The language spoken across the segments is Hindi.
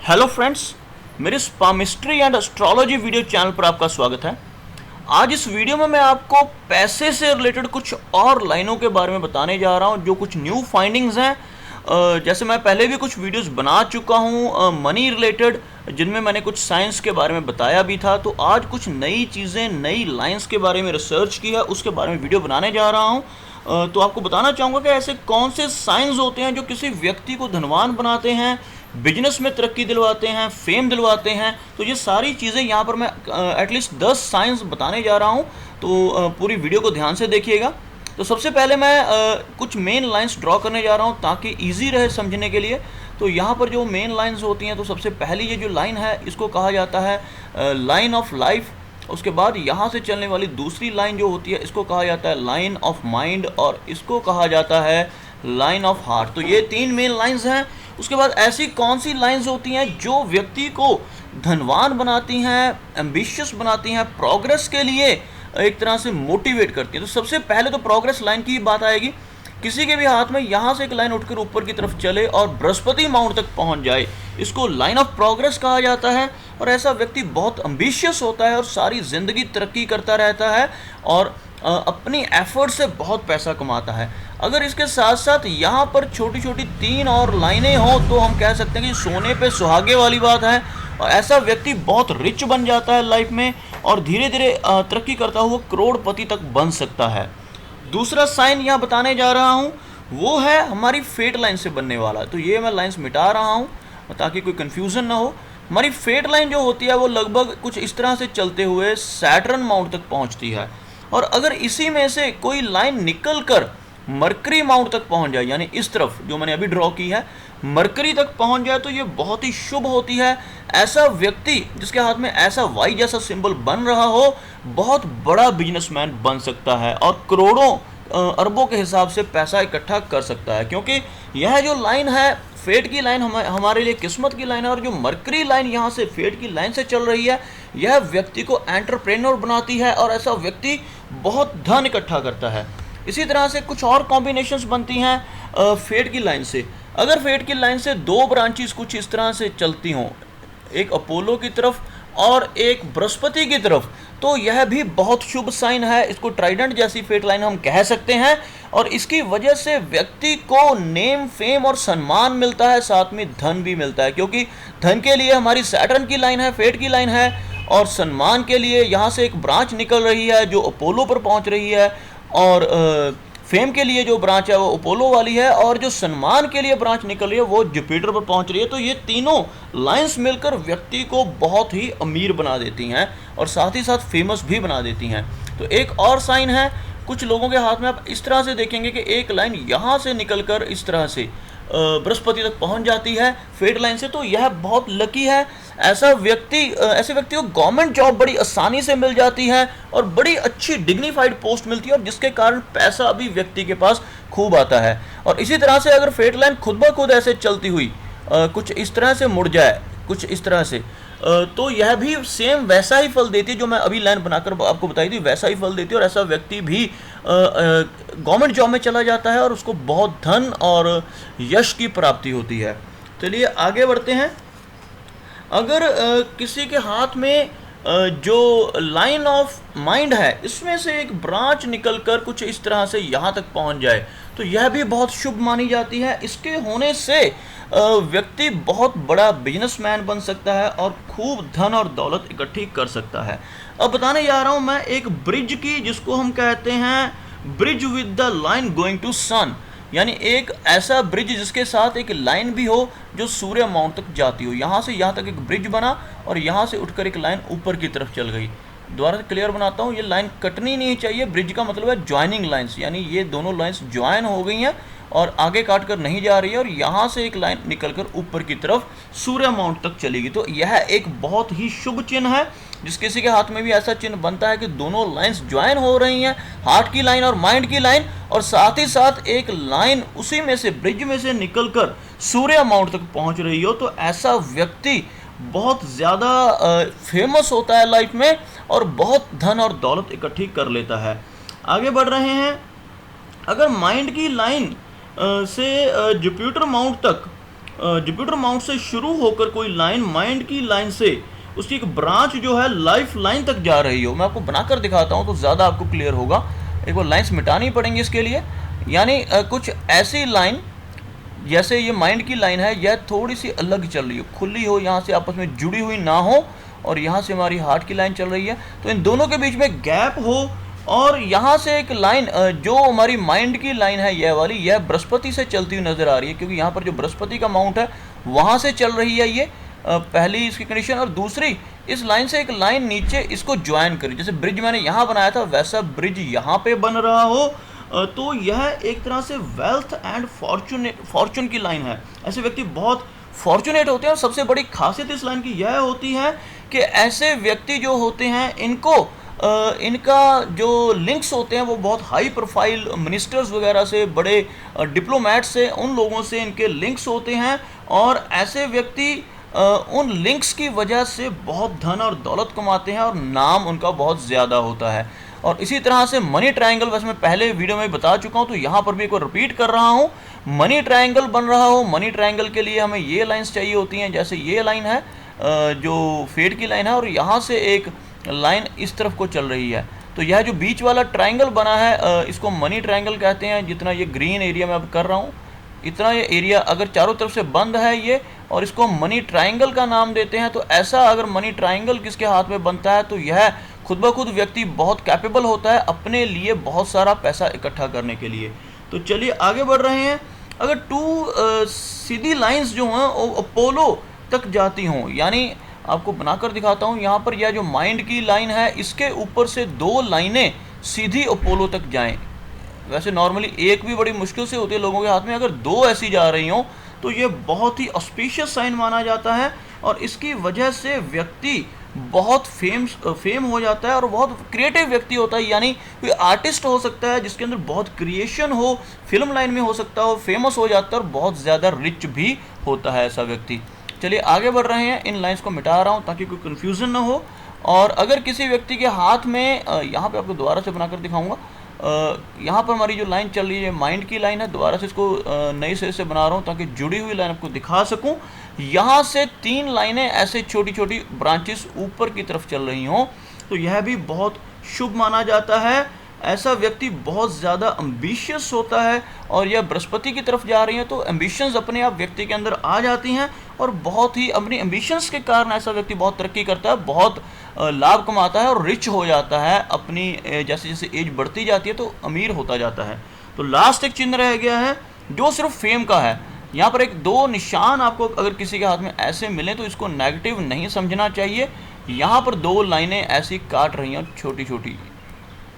हेलो फ्रेंड्स, मेरे स्पामिस्ट्री एंड एस्ट्रोलॉजी वीडियो चैनल पर आपका स्वागत है। आज इस वीडियो में मैं आपको पैसे से रिलेटेड कुछ और लाइनों के बारे में बताने जा रहा हूं जो कुछ न्यू फाइंडिंग्स हैं। जैसे मैं पहले भी कुछ वीडियोस बना चुका हूं मनी रिलेटेड, जिनमें मैंने कुछ साइंस के बारे में बताया भी था। तो आज कुछ नई चीज़ें, नई लाइंस के बारे में रिसर्च की है, उसके बारे में वीडियो बनाने जा रहा हूँ। तो आपको बताना चाहूँगा कि ऐसे कौन से साइंस होते हैं जो किसी व्यक्ति को धनवान बनाते हैं, बिजनेस में तरक्की दिलवाते हैं, फेम दिलवाते हैं। तो ये सारी चीज़ें यहाँ पर मैं एटलीस्ट 10 साइंस बताने जा रहा हूँ। तो पूरी वीडियो को ध्यान से देखिएगा। तो सबसे पहले मैं कुछ मेन लाइंस ड्रॉ करने जा रहा हूँ ताकि ईजी रहे समझने के लिए। तो यहाँ पर जो मेन लाइंस होती हैं, तो सबसे पहली ये जो लाइन है इसको कहा जाता है लाइन ऑफ लाइफ। उसके बाद यहाँ से चलने वाली दूसरी लाइन जो होती है इसको कहा जाता है लाइन ऑफ माइंड, और इसको कहा जाता है लाइन ऑफ हार्ट। तो ये 3 मेन लाइंस हैं। उसके बाद ऐसी कौन सी लाइंस होती हैं जो व्यक्ति को धनवान बनाती हैं, एम्बिशियस बनाती हैं, प्रोग्रेस के लिए एक तरह से मोटिवेट करती हैं। तो सबसे पहले तो प्रोग्रेस लाइन की बात आएगी। किसी के भी हाथ में यहाँ से एक लाइन उठकर ऊपर की तरफ चले और बृहस्पति माउंट तक पहुँच जाए, इसको लाइन ऑफ प्रोग्रेस कहा जाता है। और ऐसा व्यक्ति बहुत एम्बिशियस होता है और सारी ज़िंदगी तरक्की करता रहता है और अपनी एफर्ट से बहुत पैसा कमाता है। अगर इसके साथ साथ यहाँ पर छोटी छोटी 3 और लाइनें हों तो हम कह सकते हैं कि सोने पे सुहागे वाली बात है। और ऐसा व्यक्ति बहुत रिच बन जाता है लाइफ में और धीरे धीरे तरक्की करता हुआ करोड़पति तक बन सकता है। दूसरा साइन यहाँ बताने जा रहा हूँ वो है हमारी फेट लाइन से बनने वाला। तो ये मैं लाइन्स मिटा रहा हूँ ताकि कोई कन्फ्यूज़न ना हो। हमारी फेट लाइन जो होती है वो लगभग कुछ इस तरह से चलते हुए सैटर्न माउंट तक पहुँचती है। और अगर इसी में से कोई लाइन निकल कर मरकरी माउंट तक पहुंच जाए, यानी इस तरफ जो मैंने अभी ड्रॉ की है मरकरी तक पहुंच जाए, तो ये बहुत ही शुभ होती है। ऐसा व्यक्ति जिसके हाथ में ऐसा वाई जैसा सिंबल बन रहा हो बहुत बड़ा बिजनेसमैन बन सकता है और करोड़ों अरबों के हिसाब से पैसा इकट्ठा कर सकता है। क्योंकि यह जो लाइन है फेट की लाइन हमारे लिए किस्मत की लाइन है, और जो मरकरी लाइन यहाँ से फेट की लाइन से चल रही है यह व्यक्ति को एंटरप्रेन्योर बनाती है और ऐसा व्यक्ति बहुत धन इकट्ठा करता है। इसी तरह से कुछ और कॉम्बिनेशंस बनती हैं फेट की लाइन से। अगर फेट की लाइन से 2 ब्रांचेस कुछ इस तरह से चलती हों, एक अपोलो की तरफ और एक बृहस्पति की तरफ, तो यह भी बहुत शुभ साइन है। इसको ट्राइडेंट जैसी फेट लाइन हम कह सकते हैं। और इसकी वजह से व्यक्ति को नेम, फेम और सम्मान मिलता है, साथ में धन भी मिलता है। क्योंकि धन के लिए हमारी सैटर्न की लाइन है, फेट की लाइन है, और सम्मान के लिए यहाँ से एक ब्रांच निकल रही है जो अपोलो पर पहुँच रही है, और फेम के लिए जो ब्रांच है वो अपोलो वाली है, और जो सम्मान के लिए ब्रांच निकल रही है वो जुपिटर पर पहुंच रही है। तो ये तीनों लाइंस मिलकर व्यक्ति को बहुत ही अमीर बना देती हैं और साथ ही साथ फेमस भी बना देती हैं। तो एक और साइन है, कुछ लोगों के हाथ में आप इस तरह से देखेंगे कि एक लाइन यहाँ से निकलकर इस तरह से बृहस्पति तक पहुंच जाती है फेट लाइन से। तो यह बहुत लकी है। ऐसे व्यक्ति को गवर्नमेंट जॉब बड़ी आसानी से मिल जाती है और बड़ी अच्छी डिग्निफाइड पोस्ट मिलती है, और जिसके कारण पैसा भी व्यक्ति के पास खूब आता है। और इसी तरह से अगर फेट लाइन खुद ब खुद ऐसे चलती हुई कुछ इस तरह से मुड़ जाए, कुछ इस तरह से, तो यह भी सेम वैसा ही फल देती है जो मैं अभी लाइन बनाकर आपको बताई थी, वैसा ही फल देती है। और ऐसा व्यक्ति भी गवर्नमेंट जॉब में चला जाता है और उसको बहुत धन और यश की प्राप्ति होती है। चलिए आगे बढ़ते हैं। अगर किसी के हाथ में जो लाइन ऑफ माइंड है इसमें से एक ब्रांच निकलकर कुछ इस तरह से यहाँ तक पहुँच जाए तो यह भी बहुत शुभ मानी जाती है। इसके होने से व्यक्ति बहुत बड़ा बिजनेसमैन बन सकता है और खूब धन और दौलत इकट्ठी कर सकता है। अब बताने जा रहा हूँ मैं एक ब्रिज की, जिसको हम कहते हैं bridge with the line going to sun, यानी एक ऐसा ब्रिज जिसके साथ एक लाइन भी हो जो सूर्य माउंट तक जाती हो। यहाँ से यहाँ तक एक ब्रिज बना और यहाँ से उठकर एक लाइन ऊपर की तरफ चल गई। दोबारा से क्लियर बनाता हूँ, ये लाइन कटनी नहीं चाहिए। ब्रिज का मतलब है ज्वाइनिंग लाइंस, यानी ये दोनों लाइंस ज्वाइन हो गई हैं और आगे काट कर नहीं जा रही है, और यहाँ से एक लाइन निकलकर ऊपर की तरफ सूर्य माउंट तक चलेगी। तो यह एक बहुत ही शुभ चिन्ह है। जिस किसी के हाथ में भी ऐसा चिन्ह बनता है कि दोनों लाइंस ज्वाइन हो रही हैं, हार्ट की लाइन और माइंड की लाइन, और साथ ही साथ एक लाइन उसी में से ब्रिज में से निकलकर सूर्य माउंट तक पहुँच रही हो, तो ऐसा व्यक्ति बहुत ज़्यादा फेमस होता है लाइफ में और बहुत धन और दौलत इकट्ठी कर लेता है। आगे बढ़ रहे हैं। अगर माइंड की लाइन से जुपिटर माउंट तक जुपिटर माउंट से शुरू होकर कोई लाइन माइंड की लाइन से उसकी एक ब्रांच जो है लाइफ लाइन तक जा रही हो। मैं आपको बनाकर दिखाता हूँ तो ज़्यादा आपको क्लियर होगा। एक बार लाइन्स मिटानी पड़ेंगी इसके लिए, यानी कुछ ऐसी लाइन जैसे ये माइंड की लाइन है, यह थोड़ी सी अलग चल रही हो, खुली हो, यहाँ से आपस में जुड़ी हुई ना हो, और यहाँ से हमारी हार्ट की लाइन चल रही है, तो इन दोनों के बीच में गैप हो। और यहाँ से एक लाइन जो हमारी माइंड की लाइन है यह वाली, यह बृहस्पति से चलती हुई नज़र आ रही है, क्योंकि यहाँ पर जो बृहस्पति का माउंट है वहाँ से चल रही है ये पहली इसकी कंडीशन। और दूसरी, इस लाइन से एक लाइन नीचे इसको ज्वाइन करी, जैसे ब्रिज मैंने यहाँ बनाया था वैसा ब्रिज यहाँ पे बन रहा हो, तो यह एक तरह से वेल्थ एंड फॉर्चून की लाइन है। ऐसे व्यक्ति बहुत फॉर्चुनेट होते हैं। और सबसे बड़ी खासियत इस लाइन की यह होती है कि ऐसे व्यक्ति जो होते हैं इनको इनका जो लिंक्स होते हैं वो बहुत हाई प्रोफाइल मिनिस्टर्स वगैरह से, बड़े डिप्लोमेट से, उन लोगों से इनके लिंक्स होते हैं। और ऐसे व्यक्ति उन लिंक्स की वजह से बहुत धन और दौलत कमाते हैं और नाम उनका बहुत ज़्यादा होता है। और इसी तरह से मनी ट्रायंगल, वैसे मैं पहले वीडियो में बता चुका हूँ तो यहाँ पर भी एक बार रिपीट कर रहा हूँ। मनी ट्रायंगल बन रहा हो, मनी ट्रायंगल के लिए हमें ये लाइंस चाहिए होती हैं, जैसे ये लाइन है जो फेट की लाइन है, और यहाँ से एक लाइन इस तरफ को चल रही है। तो यह जो बीच वाला ट्रायंगल बना है इसको मनी ट्रायंगल कहते हैं। जितना ये ग्रीन एरिया मैं अब कर रहा हूँ, इतना ये एरिया अगर चारों तरफ से बंद है ये, और इसको मनी ट्रायंगल का नाम देते हैं। तो ऐसा अगर मनी ट्रायंगल किसके हाथ में बनता है तो यह खुद ब खुद व्यक्ति बहुत कैपेबल होता है अपने लिए बहुत सारा पैसा इकट्ठा करने के लिए। तो चलिए आगे बढ़ रहे हैं। अगर टू सीधी लाइंस जो हैं वो अपोलो तक जाती हों, यानी आपको बनाकर दिखाता हूँ, यहाँ पर यह जो माइंड की लाइन है इसके ऊपर से दो लाइनें सीधी अपोलो तक जाएं। वैसे नॉर्मली एक भी बड़ी मुश्किल से होती है लोगों के हाथ में, अगर दो ऐसी जा रही हों तो ये बहुत ही ऑस्पिशियस साइन माना जाता है। और इसकी वजह से व्यक्ति बहुत फेम हो जाता है और बहुत क्रिएटिव व्यक्ति होता है, यानी कोई आर्टिस्ट हो सकता है जिसके अंदर बहुत क्रिएशन हो, फिल्म लाइन में हो सकता हो, फेमस हो जाता है और बहुत ज़्यादा रिच भी होता है ऐसा व्यक्ति। चलिए आगे बढ़ रहे हैं। इन लाइंस को मिटा रहा हूँ ताकि कोई कन्फ्यूज़न ना हो। और अगर किसी व्यक्ति के हाथ में यहाँ पे आपको दोबारा से बनाकर दिखाऊंगा, यहाँ पर हमारी जो लाइन चल रही है माइंड की लाइन है, दोबारा से इसको नई सिरे से बना रहा हूँ ताकि जुड़ी हुई लाइन आपको दिखा सकूँ। यहाँ से तीन लाइनें ऐसे छोटी छोटी ब्रांचेस ऊपर की तरफ चल रही हों तो यह भी बहुत शुभ माना जाता है। ऐसा व्यक्ति बहुत ज़्यादा एम्बिशियस होता है और यह बृहस्पति की तरफ जा रही हैं तो एम्बिशंस अपने आप व्यक्ति के अंदर आ जाती हैं और बहुत ही अपनी एम्बिशंस के कारण ऐसा व्यक्ति बहुत तरक्की करता है, बहुत लाभ कमाता है और रिच हो जाता है। अपनी जैसे जैसे एज बढ़ती जाती है तो अमीर होता जाता है। तो लास्ट एक चिन्ह रह गया है जो सिर्फ फेम का है। यहाँ पर एक दो निशान आपको अगर किसी के हाथ में ऐसे मिले तो इसको नेगेटिव नहीं समझना चाहिए। यहाँ पर दो लाइनें ऐसी काट रही हैं छोटी छोटी,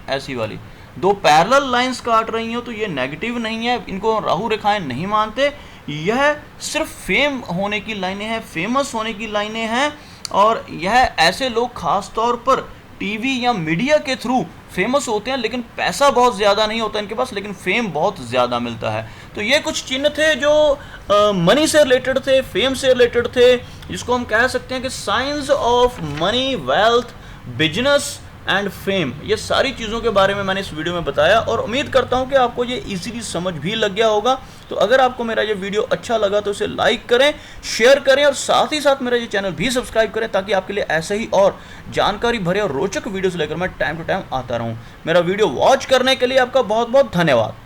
ऐसी वाली दो पैरेलल लाइंस काट रही हो तो ये नेगेटिव नहीं है, इनको राहु रेखाएं नहीं मानते। यह सिर्फ फेम होने की लाइनें हैं, फेमस होने की लाइनें हैं। और यह ऐसे लोग खास तौर पर टीवी या मीडिया के थ्रू फेमस होते हैं, लेकिन पैसा बहुत ज़्यादा नहीं होता इनके पास, लेकिन फेम बहुत ज़्यादा मिलता है। तो ये कुछ चिन्ह थे जो मनी से रिलेटेड थे, फेम से रिलेटेड थे, जिसको हम कह सकते हैं कि science of money, wealth, business and fame. ये सारी चीज़ों के बारे में मैंने इस वीडियो में बताया और उम्मीद करता हूँ कि आपको ये इजीली समझ भी लग गया होगा। तो अगर आपको मेरा ये वीडियो अच्छा लगा तो इसे लाइक करें, शेयर करें और साथ ही साथ मेरा ये चैनल भी सब्सक्राइब करें ताकि आपके लिए ऐसे ही और जानकारी भरे और रोचक वीडियोस लेकर मैं टाइम टू टाइम आता रहूँ। मेरा वीडियो वॉच करने के लिए आपका बहुत बहुत धन्यवाद।